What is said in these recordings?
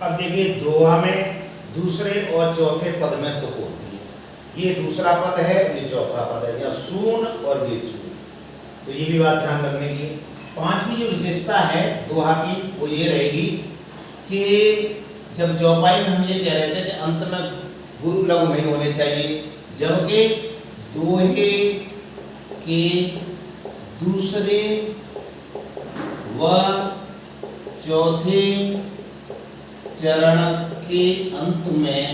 अब देखिए दोहा में दूसरे और चौथे पद में तुक होती है। ये दूसरा पद है, ये चौथा पद है, या सून और ये चून। तो ये भी बात ध्यान रखने की। पांचवी जो विशेषता है दोहा की वो ये रहेगी कि जब चौपाई में हम ये कह रहे थे कि अंत में गुरु लघु नहीं होने चाहिए, जबकि दोहे के दूसरे व चौथे चरण के अंत में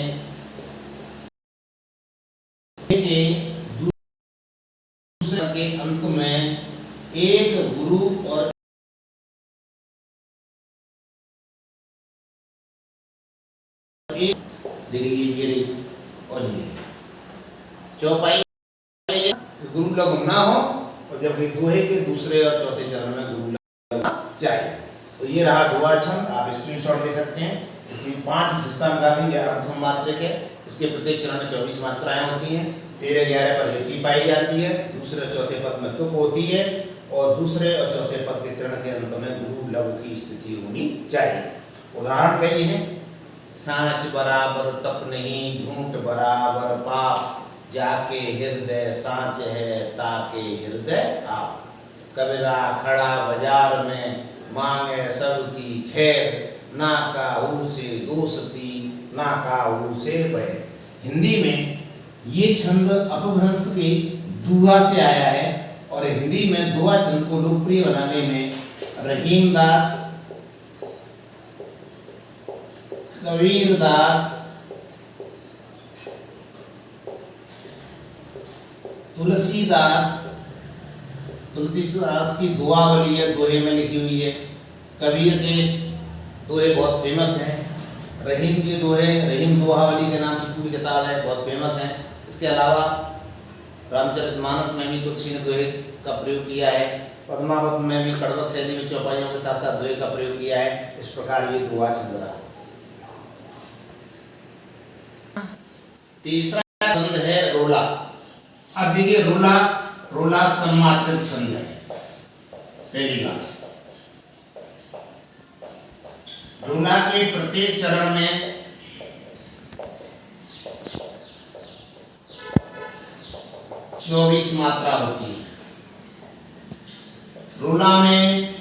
दूसरे के अंत में एक गुरु और एक, देखिए ये और ये चौपाई गुरु लघु ना हो, और जबकि दोहे के दूसरे और चौथे चरण में गुरु लघु चाहिए। तो ये रहा दोहा छंद, आप स्क्रीनशॉट ले सकते हैं। इसकी 5 विशेषता बता दी, अर्ध सम्मात्रक है। इसके प्रत्येक चरण में 24 मात्राएं होती हैं। 13-11 पर यति पाई जाती है, दूसरे और चौथे पद में तुक होती है, और दूसरे और चौथे पद के चरण के अंत में गुरु लघु की स्थिति होनी चाहिए। उदाहरण कई हैं। सांच बराबर तप नहीं, झूठ बराबर पाप, जाके हृदय सांच है ताके हृदय आप। कबीरा खड़ा बाजार में मांगे सबकी खैर, ना काहू से दोस्ती ना काहू से बैर। हिंदी में ये छंद अपभ्रंश के दुआ से आया है, और हिंदी में दुआ छंद को लोकप्रिय बनाने में रहीमदास, कबीरदास, तुलसीदास की दुआवली है, दोहे में लिखी हुई है। कबीर के दोहे बहुत फेमस हैं। रहीम के दोहे, रहीम दोहावली के नाम से पूरी किताब है, बहुत फेमस है। इसके अलावा रामचरितमानस में भी तुलसी ने दोहे का प्रयोग किया है। पद्मावत में भी खड़बक शैली में चौपाइयों के साथ साथ दोहे का प्रयोग किया है। इस प्रकार ये दोहा छंद रहा। तीसरा छंद है रोला। अब देखिए रोला सम्मात्रक छंद है। पहली बात, रोला के प्रत्येक चरण में 24 मात्रा होती है। रोला में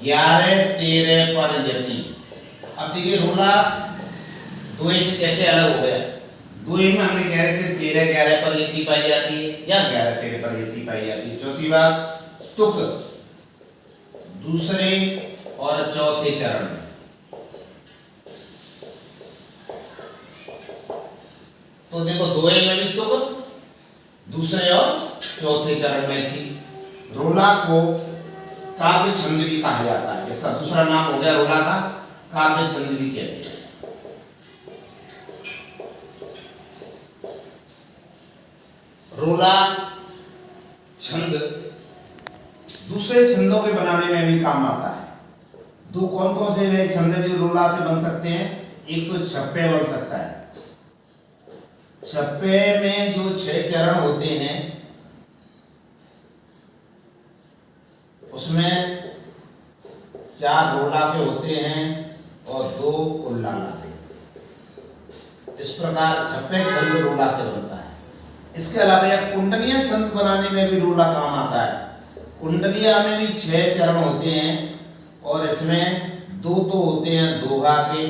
11-13 पर यति। अब देखिए रोला दोहे से कैसे अलग हो गया। दोहे में हमने कह रहे थे 13-11 पर यति पाई जाती है, या 11-13 पर यति पाई जाती है। चौथी बात, तुक दूसरे और चौथे चरण में। तो देखो दोहे में भी तुक दूसरे और चौथे चरण में थी। रोला को काव्य छंद भी कहा जाता है। इसका दूसरा नाम हो गया रोला का काव्य छंद भी कहते हैं। रोला छंद दूसरे छंदों के बनाने में भी काम आता है। दो कौन कौन से वे छंद जो रोला से बन सकते हैं। एक तो छप्पे बन सकता है। छप्पे में जो 6 चरण होते हैं उसमें 4 रोला के होते हैं और 2 उल्लाला के। इस प्रकार छप्पे छंद रोला से बनता है। इसके अलावा एक कुंडलियां छंद बनाने में भी रोला काम आता है। कुंडलिया में भी 6 चरण होते हैं, और इसमें 2 तो होते हैं दोहा के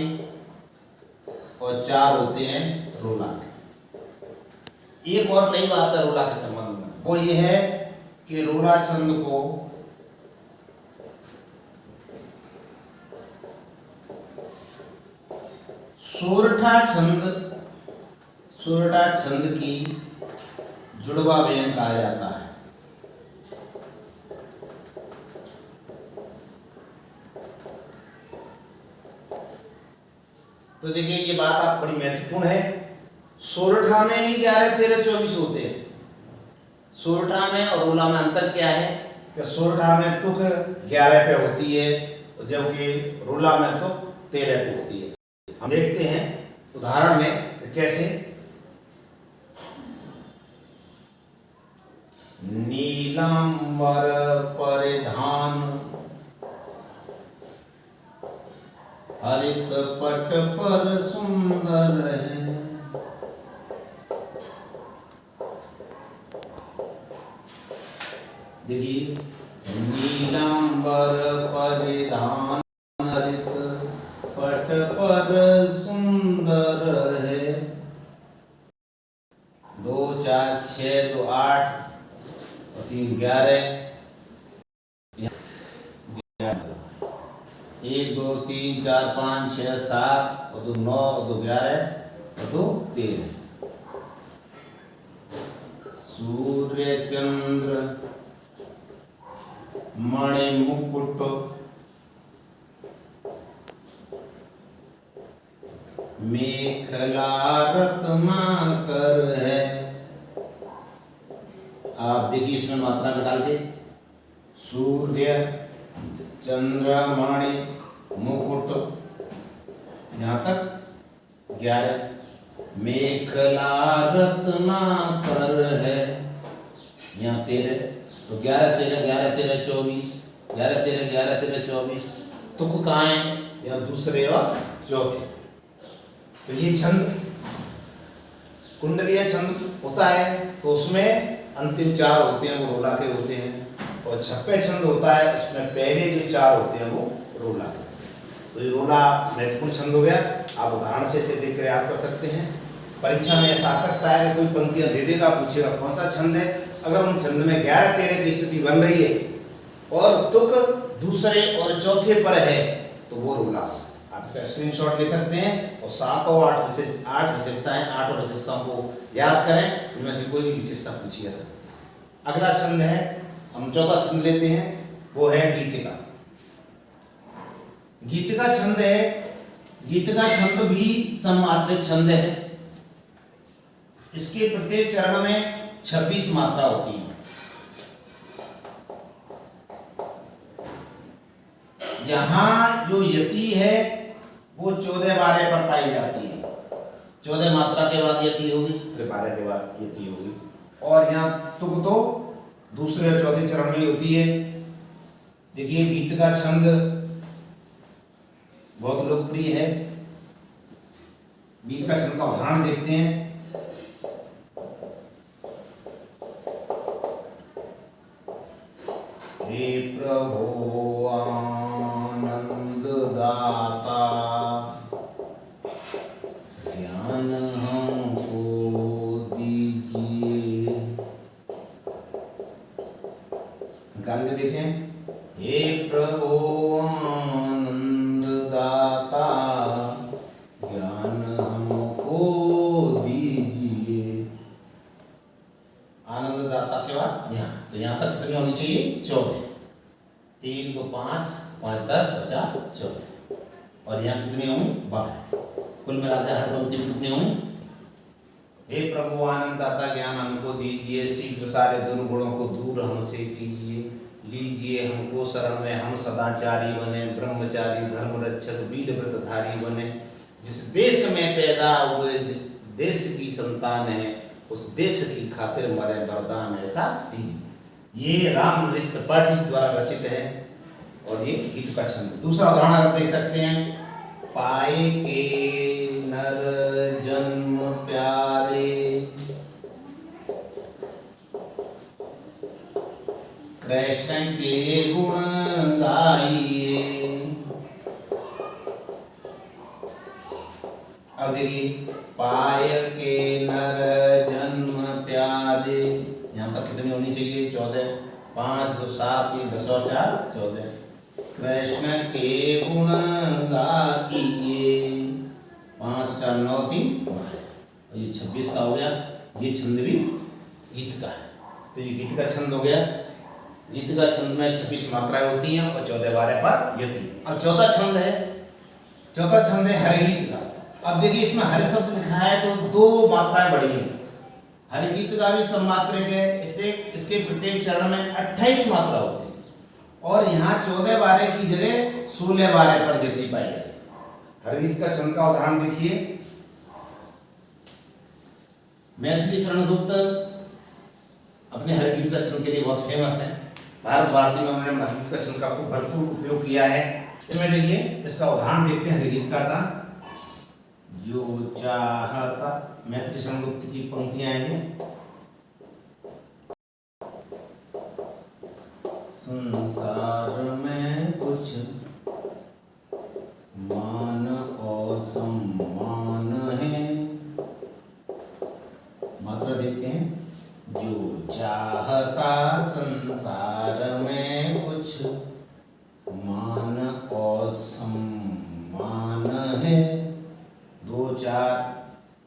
और 4 होते हैं रोला के। एक और नई बात है रोला के संबंध में, वो ये है कि रोला छंद को सोरठा छंद की जुड़वा व्यंजन कहा जाता है। तो देखिए ये बात आप बड़ी महत्वपूर्ण है। सोरठा में भी 11-13-24 होते हैं। सोरठा में और रोला में अंतर क्या है कि सोरठा में तुक 11 पे होती है, जबकि रोला में तुक 13 पे होती है। हम देखते हैं उदाहरण में कि कैसे। नीलांबर परिधान हरित पट पर सुंदर है। देखिए, नीलांबर परिधान हरित पट पर सुंदर है। 2 4 6 2 8 और 3 11। 1 2 3 4 5 6 7 और 2 9 और 2 11 और 2 13। सूर्य चंद्र मणि मुकुट मेखला रत्नाकर है। आप देखिए इसमें मात्रा निकाल के, सूर्य चंद्र मणि मुकुट, यहाँ तक 11। मेखला रत्नाकर है, यहाँ 13। तो 11 13 11 13 24, 11 13 11 13 24। तुक कहाँ है? या दूसरे और चौथे। तो ये छंद कुंडलीय छंद होता है, तो उसमें अंतिम 4 होते हैं वो रोला के होते हैं, और छप्पे छंद होता है उसमें पहले जो 4 होते हैं वो रोला के। तो ये रोला महत्वपूर्ण छंद हो गया। आप उदाहरण से इसे देख कर याद कर सकते हैं। परीक्षा में ऐसा आ सकता है कि कोई पंक्तियां दे देगा, पूछेगा कौन सा छंद है। अगर उन छंद में 11 13 की स्थिति बन रही है और तुक दूसरे और चौथे पर है तो वो रोला। आप इसका स्क्रीनशॉट ले सकते हैं और 7 और 8 विशेषताएं, 8 विशेषताओं को याद करें, इनमें से कोई भी विशेषता पूछी जा सकती है। अगला छंद है, हम चौथा छंद लेते हैं, वो है गीतिका। गीतिका छंद है, गीतिका छंद भी सममात्रिक छंद है। इसके प्रत्येक चरण में 26 मात्रा होती है। यहां जो यति है वो 14 12 पर पाई जाती है। 14 मात्रा के बाद यति होगी, फिर 12 के बाद यति होगी। और यहाँ तुक तो दूसरे और चौथे चरण में होती है। देखिए गीत का छंद बहुत लोकप्रिय है। गीत का छंद का उदाहरण देखते हैं। हे प्रभु आनंद दाता ज्ञान हमको दीजिए। निकाल के देखें। हे प्रभु आनंद दाता ज्ञान हमको दीजिए। आनंद दाता के बाद यहाँ, तो यहाँ तक कितनी होनी चाहिए? 14। 3 2 5 5 10 और 4 14। और यहाँ कितनी होंगी? 12। कुल मिलाकर हर पंक्ति में कितनी होंगी? हे प्रभु आनंद दाता ज्ञान हमको दीजिए, शीघ्र सारे दुर्गुणों को दूर हमसे कीजिए, लीजिए हमको शरण में, हम सदाचारी बने, ब्रह्मचारी धर्म रक्षक वीर व्रतधारी बने। जिस देश में पैदा हुए, जिस देश की संतान है, उस देश की खातिर मरे वरदान ऐसा दीजिए। ये राम रिश्त पाठी द्वारा रचित है और ये गीत का छंद। दूसरा उदाहरण अगर देख सकते हैं। पाए के नर जन्म प्यारे, कृष्ण के गुण गाइए। अब देखिए, पाय के नर जन्म प्यारे, यहाँ तक कितनी होनी चाहिए? 14। 5 2 7 3 10 और 4 14। कृष्ण के गुण गाइए। 5 4 9 3 12। ये 26 का हो गया। ये छंद भी गीत का है। तो ये गीत का छंद हो गया। गीत का छंद में 26 मात्राएं होती हैं और 14 12 पर यति। अब चौथा छंद है, चौथा छंद है हरिगीत का। अब देखिए इसमें हरि शब्द लिखा है तो 2 मात्राएं बढ़ी हैं। हरिगीत का भी सममात्रिक है। इसके प्रत्येक चरण में 28 मात्रा होती है और यहाँ 14 12 की जगह 16 12 पर यति पाई जाती है। हरिगीत का छंद का उदाहरण देखिए। मैथिली शरण गुप्त अपने हरिगीत का छंद के लिए बहुत फेमस है। भारत भारती में उन्होंने हरिगीत का छंद का खूब भरपूर उपयोग किया है। इसमें देखिए इसका उदाहरण देखते हैं हरिगीतिका का। जो चाहता, मैत्री शरणगुप्त की पंक्तियां हैं। संसार में कुछ मान और सम्मान है। मात्रा देखते हैं। जो चाहता संसार में कुछ मान और सम्मान है। 2 4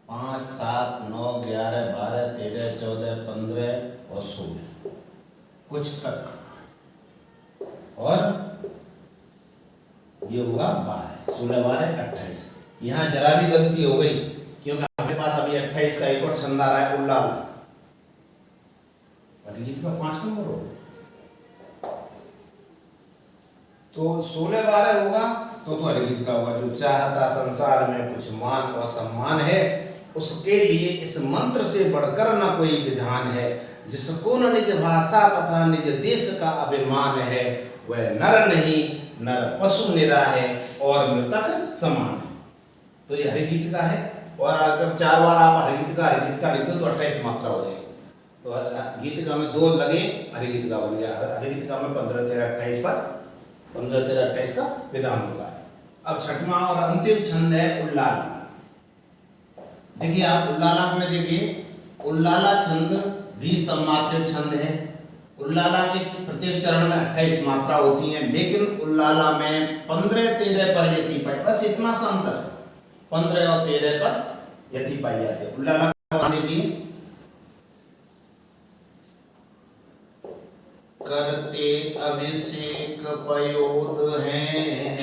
5 7 9 11 12 13 14 15 और 16 कुछ तक, और ये होगा 12 16 12 28। यहाँ जरा भी गलती हो गई क्योंकि हमारे पास अभी 28 का एक और छंद आ रहा है उल्लाल। हरिगीतिका 5 नंबर हो तो 16 12 होगा तो हरिगीतिका होगा। जो चाहता संसार में कुछ मान और सम्मान है, उसके लिए इस मंत्र से बढ़कर न कोई विधान है। जिसको न निज भाषा तथा निज देश का अभिमान है, वह नर नहीं नर पशु निरा है और मृतक समान है। तो ये हरिगीतिका है। और अगर 4 बार आप हरिगीतिका लिख दो तो 28 मात्रा हो जाएगी। तो गीतिका में 2 लगे, हरिगीतिका बन गया। हरिगीतिका में 15 13 28 पर 15 13 28 का विधान होता है। अब छठवां और अंतिम छंद है उल्लाल। देखिए आप उल्लाला में देखिए, उल्लाला छंद भी सम्मात्रिक छंद है। उल्लाला के प्रत्येक चरण में 28 मात्रा होती है, लेकिन उल्लाला में 15 13 पर यति पाई, बस इतना सा अंतर, 15 और 13 पर यति पाई जाती है। उल्लाला देखिए, करते अभिषेक पयोद हैं,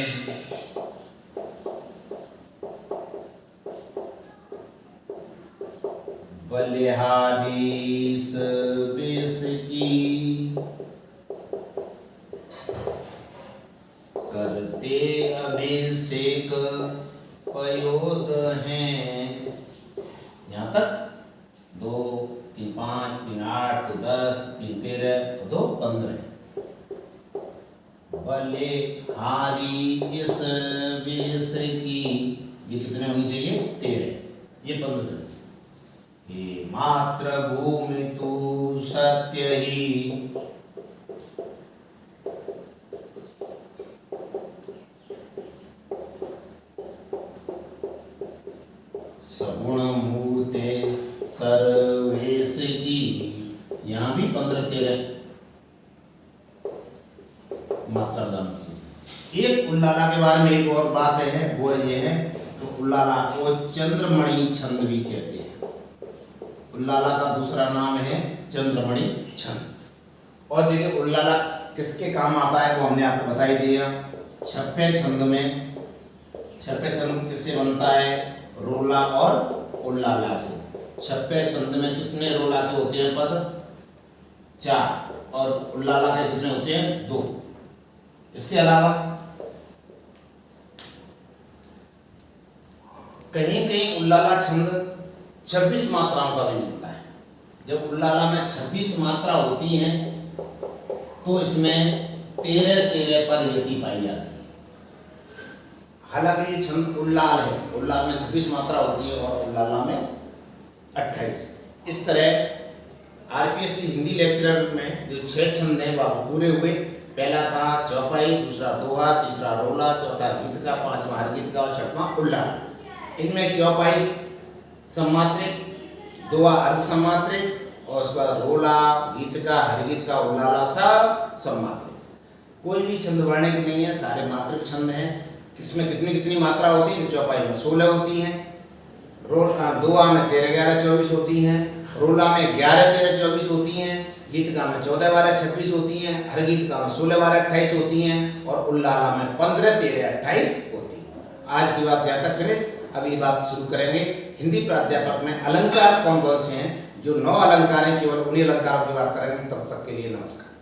बलिहारी बेस की, करते अभिषेक पयोद हैं। यहाँ तक 2 3 5 3 8 तो 10 3 13 2 15। बलिहारी इस बेस की, ये कितने होनी चाहिए 13, ये 15। हे मातृभूमि तू सत्य ही, सगुण मूर्ते सर्वेश की, यहाँ भी 15 13 मात्रा दान की। एक उल्लाला के बारे में एक और बात है, वो ये है तो उल्लाला को चंद्रमणि छंद भी कहते हैं। उल्लाला का दूसरा नाम है चंद्रमणि छंद। और देखिए उल्लाला किसके काम आता है वो हमने आपको बता ही दिया। छप्पे छंद में, छप्पे छंद किससे बनता है, रोला और उल्लाला से। छप्पे छंद में कितने रोला के होते हैं पद, 4, और उल्लाला के कितने होते हैं 2। इसके अलावा कहीं कहीं उल्लाला छंद 26 मात्राओं का भी मिलता है। जब उल्लाला में 26 मात्रा होती हैं तो इसमें 13 13 पर यति पाई जाती है। हालांकि ये छंद उल्लाल है, उल्लाल में 26 मात्रा होती है और उल्लाला में 28। इस तरह आरपीएससी हिंदी लेक्चरर में जो 6 छंद हैं वह पूरे हुए। पहला था चौपाई, दूसरा दोहा, तीसरा रोला, चौथा गीतिका, 5वां हरिगीतिका और 6वां उल्लाल। इनमें चौपाई सम्मात्रिक, दोहा अर्ध सम्मात्रिक और उसके बाद रोला, गीतिका, हरिगीतिका, उल्लाला सब सम्मात्रिक। कोई भी छंद वर्णिक नहीं है, सारे मात्रिक छंद हैं। किसमें कितनी कितनी मात्रा होती है, तो चौपाई में 16 होती हैं, दोहा में 13 11 24 होती हैं, रोला में 11 13 24 होती हैं, गीतिका में 14 12 26 होती हैं, हरिगीतिका में 16 12 28 होती हैं और उल्लाला में 15 13 28 होती हैं। आज की बात यहाँ तक फिनिश। अगली बात शुरू करेंगे। हिंदी प्राध्यापक में अलंकार कौन कौन से हैं, जो 9 अलंकार हैं, केवल उन्हीं अलंकारों की बात करेंगे। तब तक के लिए नमस्कार।